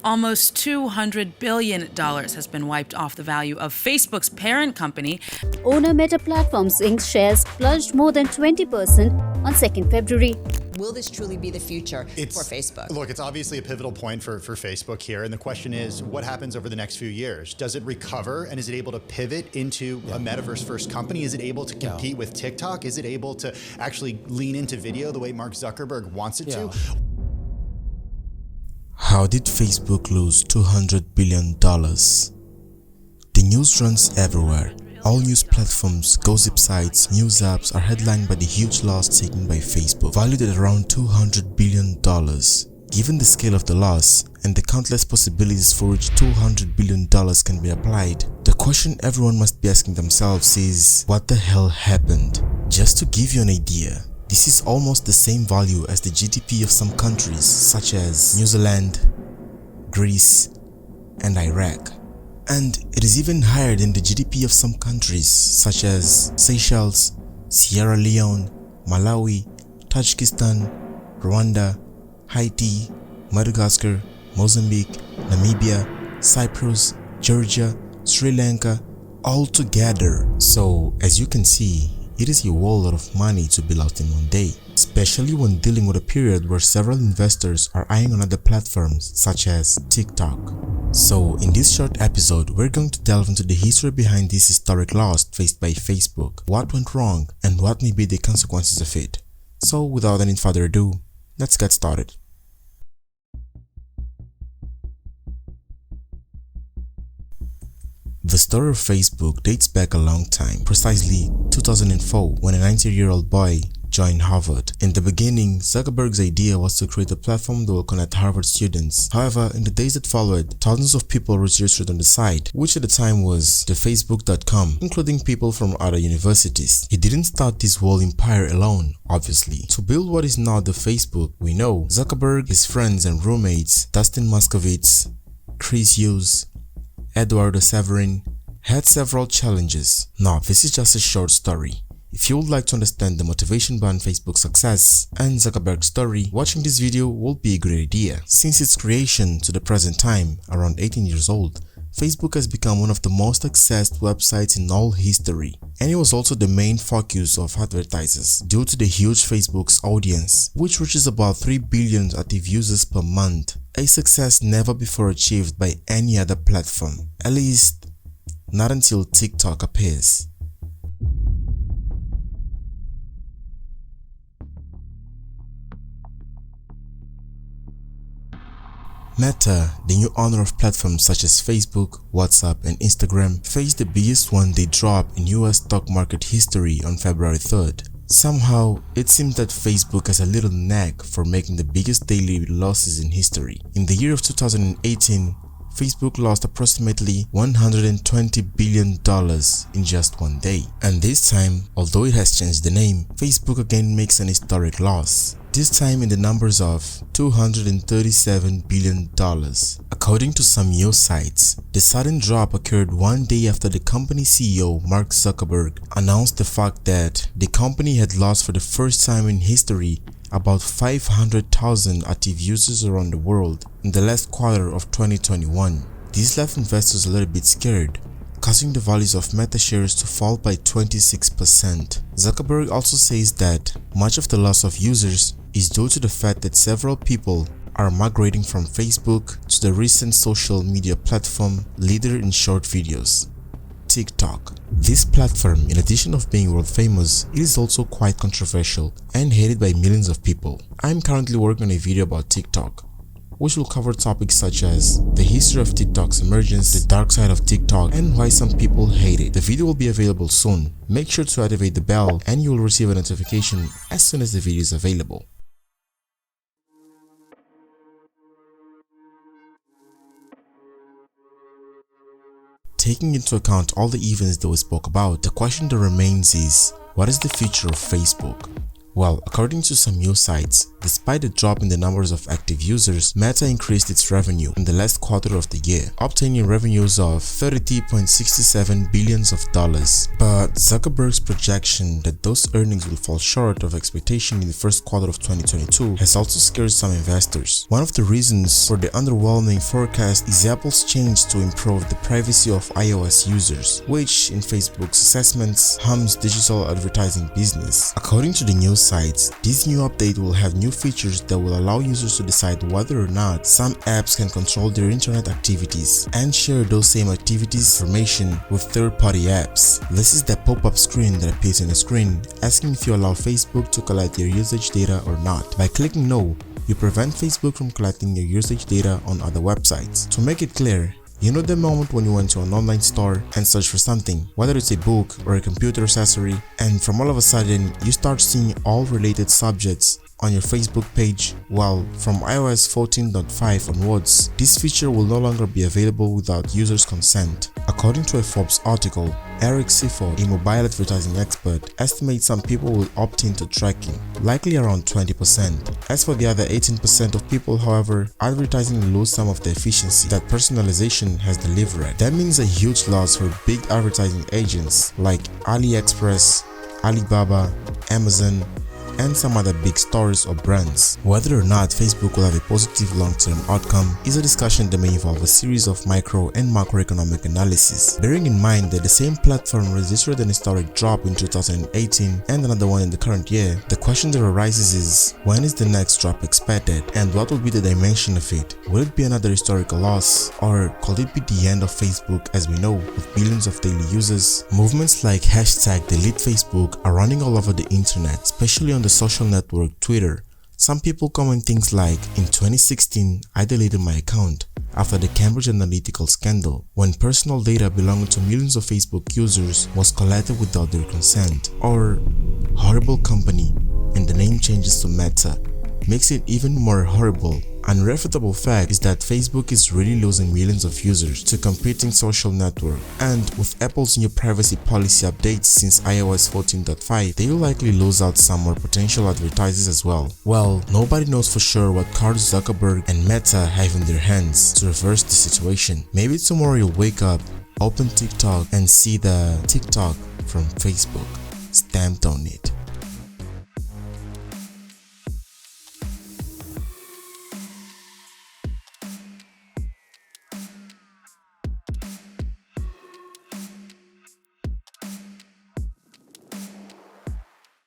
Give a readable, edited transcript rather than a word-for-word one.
Almost $200 billion has been wiped off the value of Facebook's parent company. Owner Meta Platforms Inc. shares plunged more than 20% on 2nd February. Will this truly be the future for Facebook? Look, it's obviously a pivotal point for Facebook here. And the question is, what happens over the next few years? Does it recover? And is it able to pivot into a metaverse first company? Is it able to compete with TikTok? Is it able to actually lean into video the way Mark Zuckerberg wants it to? How did Facebook lose $200 billion? The news runs everywhere. All news platforms, gossip sites, news apps are headlined by the huge loss taken by Facebook, valued at around $200 billion. Given the scale of the loss and the countless possibilities for which $200 billion can be applied, the question everyone must be asking themselves is, what the hell happened? Just to give you an idea, this is almost the same value as the GDP of some countries such as New Zealand, Greece, and Iraq. And it is even higher than the GDP of some countries such as Seychelles, Sierra Leone, Malawi, Tajikistan, Rwanda, Haiti, Madagascar, Mozambique, Namibia, Cyprus, Georgia, Sri Lanka, all together. So as you can see, it is a whole lot of money to be lost in one day, especially when dealing with a period where several investors are eyeing on other platforms such as TikTok. So in this short episode, we're going to delve into the history behind this historic loss faced by Facebook, what went wrong, and what may be the consequences of it. So without any further ado, let's get started. The story of Facebook dates back a long time, precisely 2004, when a 19-year-old boy joined Harvard. In the beginning, Zuckerberg's idea was to create a platform that will connect Harvard students. However, in the days that followed, thousands of people registered on the site, which at the time was thefacebook.com, including people from other universities. He didn't start this whole empire alone, obviously. To build what is now the Facebook we know, Zuckerberg, his friends and roommates, Dustin Moskovitz, Chris Hughes, Eduardo Severin, had several challenges. Now, this is just a short story. If you would like to understand the motivation behind Facebook's success and Zuckerberg's story, watching this video will be a great idea. Since its creation to the present time, around 18 years old, Facebook has become one of the most accessed websites in all history, and it was also the main focus of advertisers due to the huge Facebook's audience, which reaches about 3 billion active users per month, a success never before achieved by any other platform, at least not until TikTok appears. Meta, the new owner of platforms such as Facebook, WhatsApp, and Instagram, faced the biggest one-day drop in US stock market history on February 3rd. Somehow, it seems that Facebook has a little knack for making the biggest daily losses in history. In the year of 2018, Facebook lost approximately $120 billion in just one day. And this time, although it has changed the name, Facebook again makes an historic loss, this time in the numbers of $237 billion. According to some news sites, the sudden drop occurred one day after the company CEO Mark Zuckerberg announced the fact that the company had lost for the first time in history about 500,000 active users around the world in the last quarter of 2021. This left investors a little bit scared, causing the values of Meta shares to fall by 26%. Zuckerberg also says that much of the loss of users is due to the fact that several people are migrating from Facebook to the recent social media platform leader in short videos, TikTok. This platform, in addition of being world famous, it is also quite controversial and hated by millions of people. I am currently working on a video about TikTok, which will cover topics such as the history of TikTok's emergence, the dark side of TikTok, and why some people hate it. The video will be available soon. Make sure to activate the bell and you will receive a notification as soon as the video is available. Taking into account all the events that we spoke about, the question that remains is, what is the future of Facebook? Well, according to some news sites, despite the drop in the numbers of active users, Meta increased its revenue in the last quarter of the year, obtaining revenues of $30.67 billion. But Zuckerberg's projection that those earnings will fall short of expectation in the first quarter of 2022 has also scared some investors. One of the reasons for the underwhelming forecast is Apple's change to improve the privacy of iOS users, which, in Facebook's assessments, harms digital advertising business. According to the news sites, this new update will have new features that will allow users to decide whether or not some apps can control their internet activities and share those same activities information with third-party apps. This is the pop-up screen that appears on the screen asking if you allow Facebook to collect your usage data or not. By clicking no, you prevent Facebook from collecting your usage data on other websites. To make it clear, you know the moment when you went to an online store and search for something, whether it's a book or a computer accessory, and from all of a sudden you start seeing all related subjects on your Facebook page? Well, from iOS 14.5 onwards, this feature will no longer be available without users' consent. According to a Forbes article, Eric Seaford, a mobile advertising expert, estimates some people will opt into tracking, likely around 20%. As for the other 18% of people, however, advertising will lose some of the efficiency that personalization has delivered. That means a huge loss for big advertising agents like AliExpress, Alibaba, Amazon, and some other big stores or brands. Whether or not Facebook will have a positive long-term outcome is a discussion that may involve a series of micro and macroeconomic analysis. Bearing in mind that the same platform registered an historic drop in 2018 and another one in the current year, the question that arises is, when is the next drop expected and what will be the dimension of it? Will it be another historical loss, or could it be the end of Facebook as we know, with billions of daily users? Movements like #DeleteFacebook are running all over the internet, especially on the social network Twitter. Some people comment things like, in 2016, I deleted my account after the Cambridge Analytica scandal, when personal data belonging to millions of Facebook users was collected without their consent. Or, horrible company, and the name changes to Meta, makes it even more horrible. An irrefutable fact is that Facebook is really losing millions of users to competing social network, and with Apple's new privacy policy updates since iOS 14.5, they will likely lose out some more potential advertisers as well. Well, nobody knows for sure what cards Zuckerberg and Meta have in their hands to reverse the situation. Maybe tomorrow you'll wake up, open TikTok, and see the TikTok from Facebook stamped on it.